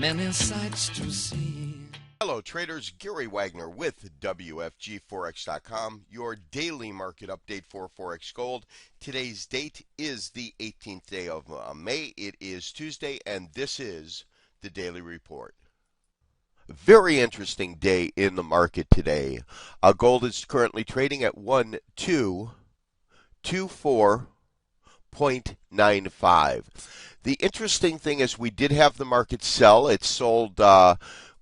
many sights to see. Hello traders, Gary Wagner with WFGForex.com, your daily market update for Forex Gold. Today's date is the 18th day of May. It is Tuesday, and this is the Daily Report. Very interesting day in the market today. Gold is currently trading at 1224.95. The interesting thing is we did have the market sell. It sold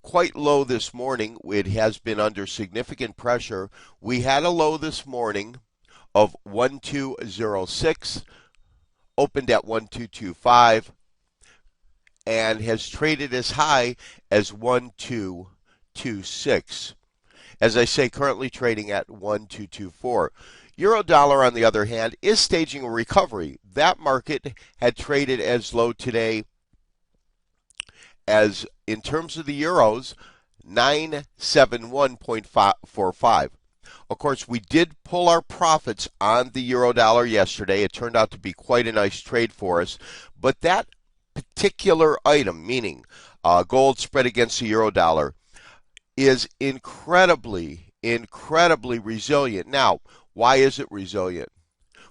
quite low this morning. It has been under significant pressure. We had a low this morning of 1206, opened at 1225, and has traded as high as 1226. As I say, currently trading at 1224. Euro dollar, on the other hand, is staging a recovery. That market had traded as low today as, in terms of the euros, 971.45. Of course, we did pull our profits on the euro dollar yesterday. It turned out to be quite a nice trade for us. But that particular item, meaning gold spread against the euro dollar, is incredibly resilient. Now, why is it resilient?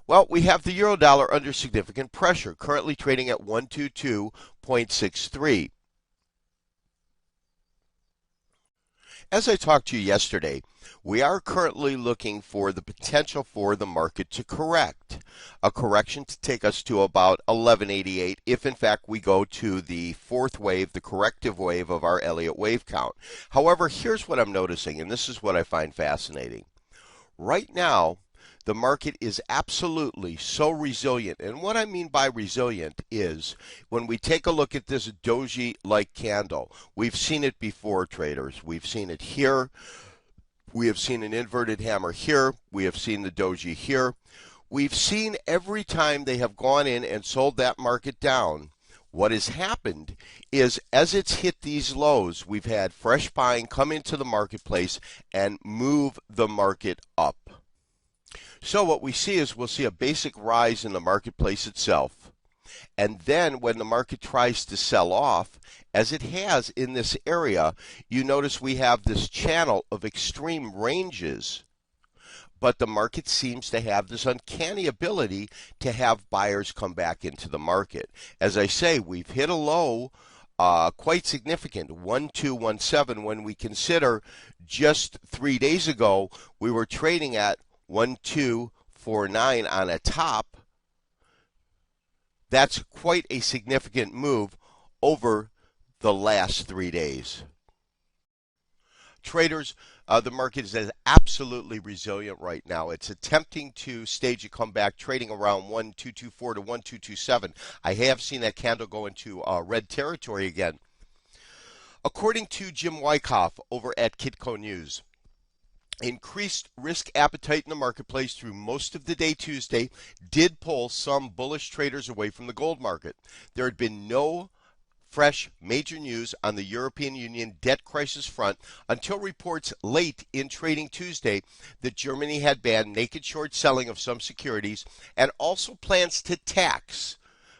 Well, we have the euro dollar under significant pressure, currently trading at 122.63. As I talked to you yesterday, we are currently looking for the potential for the market to correct. A correction to take us to about 1188 if in fact we go to the fourth wave, the corrective wave of our Elliott wave count. However, here's what I'm noticing, and this is what I find fascinating. Right now, the market is absolutely so resilient. And what I mean by resilient is when we take a look at this doji-like candle, we've seen it before, traders. We've seen it here. We have seen an inverted hammer here. We have seen the doji here. We've seen every time they have gone in and sold that market down, what has happened is as it's hit these lows, we've had fresh buying come into the marketplace and move the market up. So what we see is we'll see a basic rise in the marketplace itself. And then when the market tries to sell off, as it has in this area, you notice we have this channel of extreme ranges. But the market seems to have this uncanny ability to have buyers come back into the market. As I say, we've hit a low quite significant, 1217, when we consider just 3 days ago we were trading at 1249 on a top. That's quite a significant move over the last 3 days. Traders, the market is absolutely resilient right now. It's attempting to stage a comeback, trading around 1224 to 1227. I have seen that candle go into red territory again. According to Jim Wyckoff over at Kitco News, increased risk appetite in the marketplace through most of the day Tuesday did pull some bullish traders away from the gold market. There had been no fresh major news on the European Union debt crisis front until reports late in trading Tuesday that Germany had banned naked short selling of some securities and also plans to tax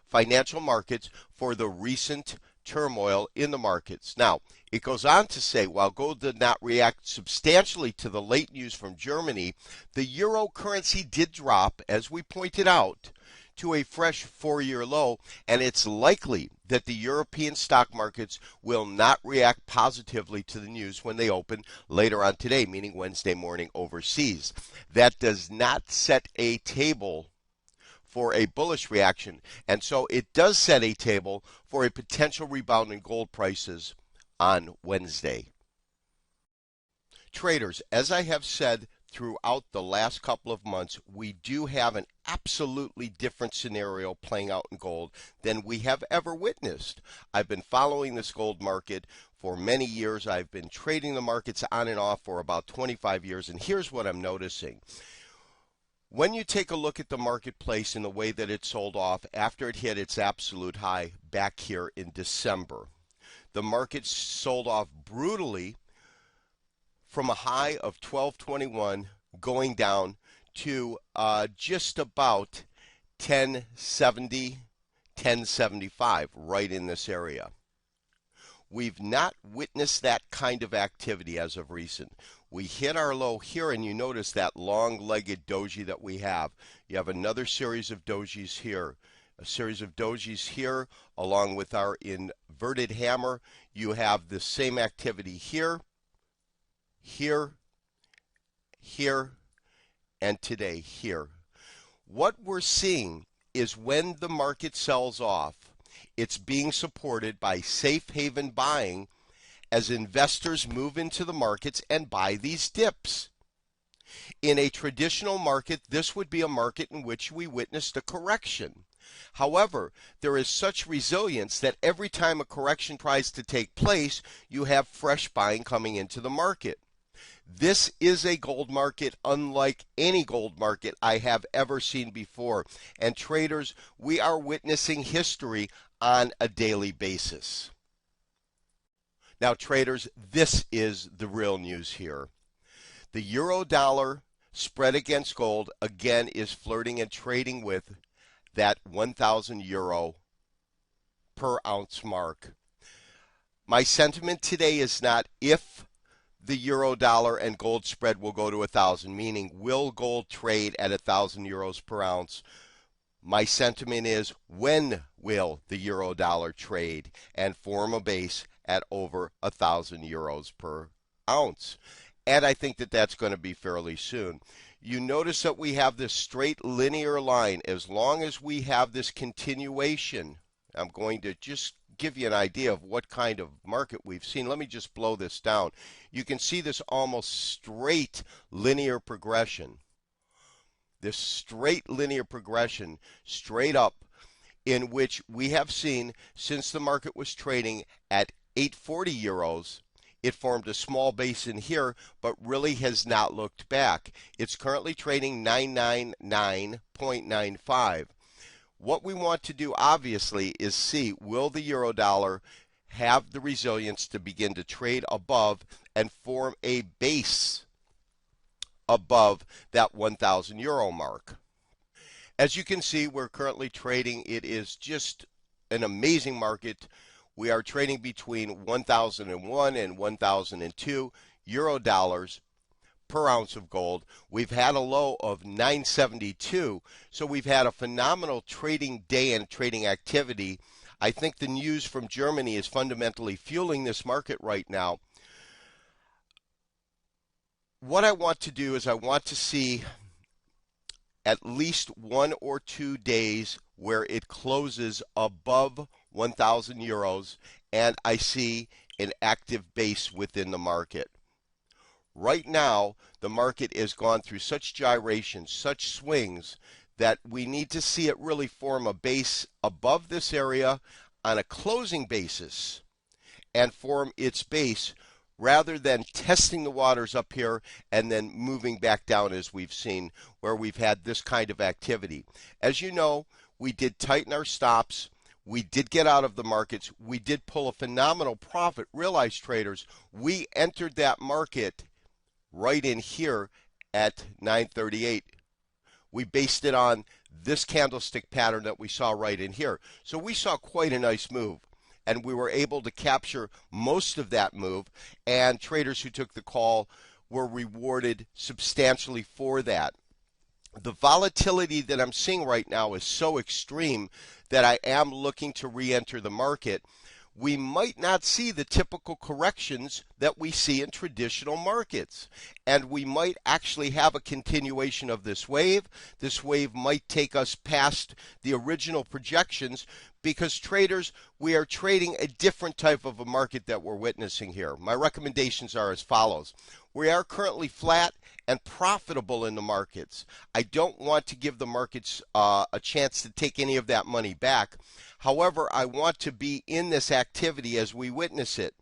financial markets for the recent turmoil in the markets. Now, it goes on to say, while gold did not react substantially to the late news from Germany, the euro currency did drop, as we pointed out, to a fresh 4-year low, and it's likely that the European stock markets will not react positively to the news when they open later on today, meaning Wednesday morning overseas. That does not set a table for a bullish reaction, and so it does set a table for a potential rebound in gold prices on Wednesday. Traders, as I have said throughout the last couple of months, we do have an absolutely different scenario playing out in gold than we have ever witnessed. I've been following this gold market for many years. I've been trading the markets on and off for about 25 years, and here's what I'm noticing. When you take a look at the marketplace in the way that it sold off after it hit its absolute high back here in December, the market sold off brutally from a high of 1221 going down to just about 1070, 1075, right in this area. We've not witnessed that kind of activity as of recent. We hit our low here, and you notice that long-legged doji that we have. You have another series of dojis here, a series of dojis here, along with our inverted hammer. You have the same activity here, here, here, and today here. What we're seeing is when the market sells off, it's being supported by safe haven buying as investors move into the markets and buy these dips. In a traditional market, this would be a market in which we witnessed a correction. However, there is such resilience that every time a correction tries to take place, you have fresh buying coming into the market. This is a gold market unlike any gold market I have ever seen before. And traders, we are witnessing history on a daily basis. Now, traders, this is the real news here. The euro-dollar spread against gold, again, is flirting and trading with that 1,000 euro per ounce mark. My sentiment today is not if the euro-dollar and gold spread will go to 1,000, meaning will gold trade at 1,000 euros per ounce. My sentiment is when will the euro-dollar trade and form a base at over 1,000 euros per ounce. And I think that that's going to be fairly soon. You notice that we have this straight linear line. As long as we have this continuation, I'm going to just give you an idea of what kind of market we've seen. Let me just blow this down. You can see this almost straight linear progression. This straight linear progression, straight up, in which we have seen since the market was trading at 840 euros, it formed a small base in here, but really has not looked back. It's currently trading 999.95. What we want to do, obviously, is see, will the euro dollar have the resilience to begin to trade above and form a base above that 1,000 euro mark. As you can see, we're currently trading. It is just an amazing market. We are trading between 1,001 and 1,002 euro dollars per ounce of gold. We've had a low of 972, so we've had a phenomenal trading day and trading activity. I think the news from Germany is fundamentally fueling this market right now. What I want to do is I want to see at least 1 or 2 days where it closes above 1,000 euros and I see an active base within the market. Right now, the market has gone through such gyrations, such swings, that we need to see it really form a base above this area on a closing basis and form its base rather than testing the waters up here and then moving back down as we've seen where we've had this kind of activity. As you know, we did tighten our stops. We did get out of the markets. We did pull a phenomenal profit. Realize, traders, we entered that market right in here at 938. We based it on this candlestick pattern that we saw right in here. So we saw quite a nice move. And we were able to capture most of that move, and traders who took the call were rewarded substantially for that. The volatility that I'm seeing right now is so extreme that I am looking to re-enter the market. We might not see the typical corrections that we see in traditional markets. And we might actually have a continuation of this wave. This wave might take us past the original projections because traders, we are trading a different type of a market that we're witnessing here. My recommendations are as follows. We are currently flat and profitable in the markets. I don't want to give the markets a chance to take any of that money back. However, I want to be in this activity as we witness it.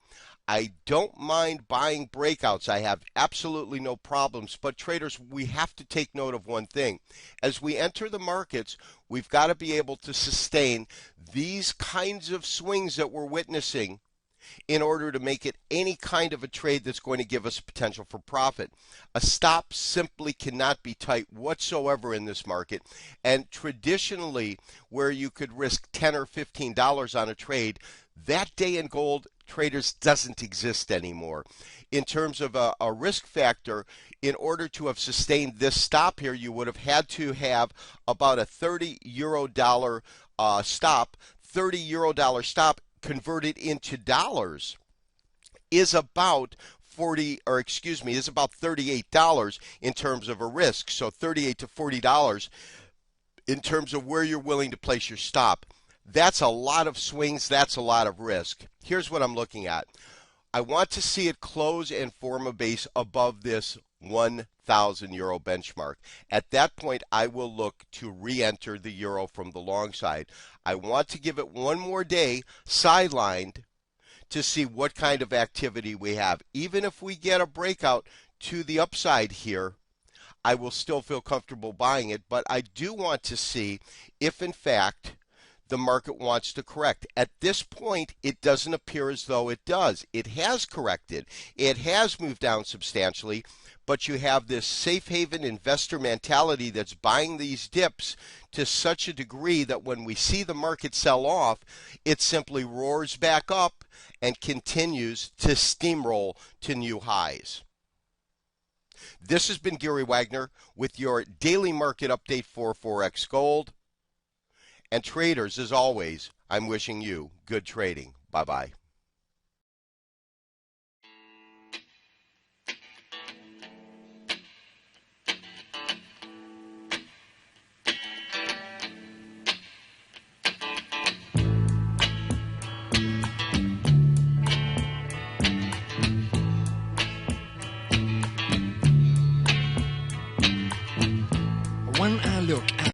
I don't mind buying breakouts. I have absolutely no problems. But traders, we have to take note of one thing. As we enter the markets, we've got to be able to sustain these kinds of swings that we're witnessing in order to make it any kind of a trade that's going to give us potential for profit. A stop simply cannot be tight whatsoever in this market. And traditionally, where you could risk $10 or $15 on a trade, that day in gold, traders doesn't exist anymore. In terms of a risk factor, in order to have sustained this stop here, you would have had to have about a 30 euro dollar stop. 30 euro dollar stop converted into dollars is about is about $38 in terms of a risk. So $38 to $40 in terms of where you're willing to place your stop. That's a lot of swings. That's a lot of risk. Here's what I'm looking at. I want to see it close and form a base above this 1,000 euro benchmark. At that point, I will look to re-enter the euro from the long side. I want to give it one more day sidelined to see what kind of activity we have. Even if we get a breakout to the upside here, I will still feel comfortable buying it, but I do want to see if in fact the market wants to correct. At this point, it doesn't appear as though it does. It has corrected. It has moved down substantially, but you have this safe haven investor mentality that's buying these dips to such a degree that when we see the market sell off, it simply roars back up and continues to steamroll to new highs. This has been Gary Wagner with your daily market update for Forex Gold. And traders, as always, I'm wishing you good trading. Bye-bye. When I look at